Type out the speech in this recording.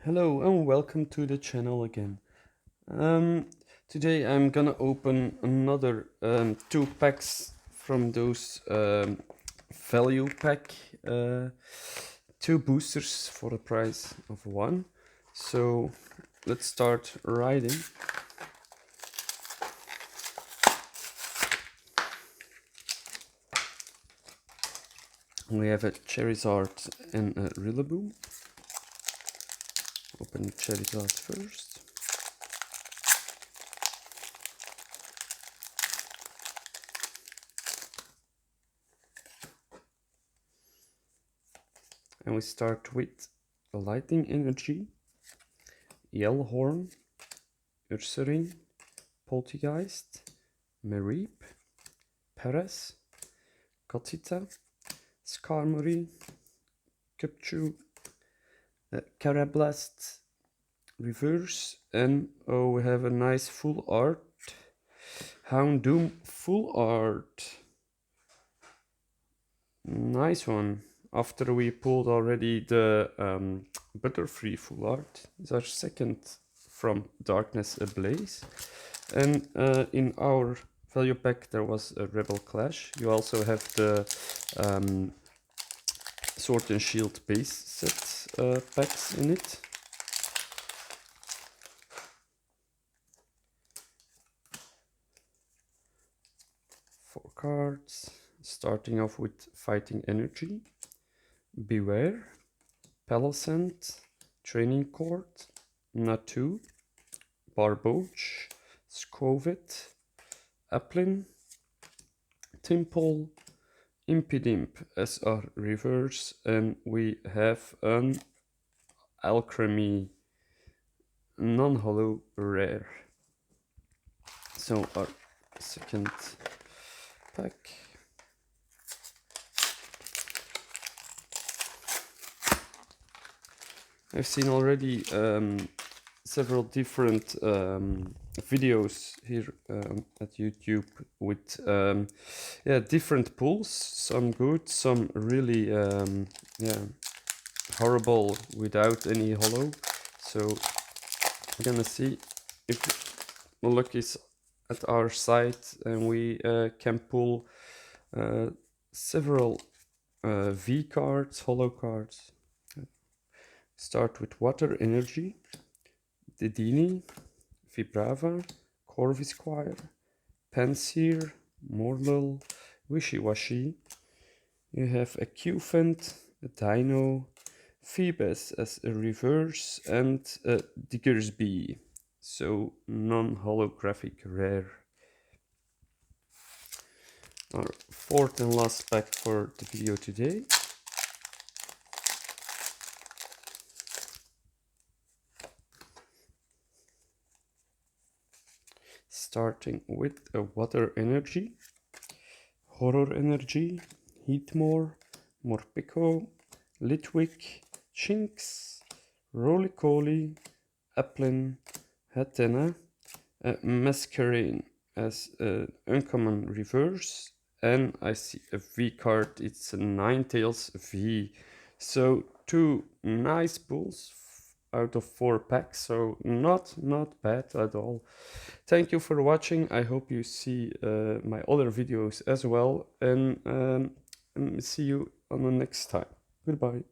Hello and welcome to the channel again. Um, Today I'm gonna open another two packs from those value pack, two boosters for the price of one. So let's start riding. We have a Charizard and a Rillaboom. Open the Charizard first. And we start with the Lightning Energy, Yellowhorn, Ursaring, Poltergeist, Mareep, Perez, Godzilla, Skarmory, Cupchew, Carablast, Reverse, and oh, we have a nice full art. Houndoom full art. Nice one. After we pulled already the Butterfree full art, it's our second from Darkness Ablaze. And in our value pack there was a Rebel Clash. You also have the Sword and Shield base set packs in it. Four cards, starting off with Fighting Energy, Beware, Palossand, Training Court, Natu, Barboach, Scovit, Applin, Timpole, Impidimp as our reverse, and we have an Alchemy non-hollow rare. So our second pack. I've seen already several different videos here at YouTube with different pulls. Some good, some really horrible without any hollow. So we're gonna see if the luck is at our side and we can pull several V cards, hollow cards. Start with Water Energy, Dedini, Vibrava, Corvisquire, Panseer, Morlul, Wishy-Washy. You have a Qfent, a Dino, Phoebus as a reverse, and a Diggersby. So non-holographic rare. Our fourth and last pack for the video today. Starting with a Water Energy, Horror Energy, Heatmore, Morpeko, Litwick, Chinks, Roly-Coly, Applin, Hatena, Masquerain as an uncommon reverse, and I see a V card, it's a Ninetales V. So two nice pulls out of 4 packs, so not bad at all. Thank you for watching. I hope you see my other videos as well, and see you on the next time. Goodbye.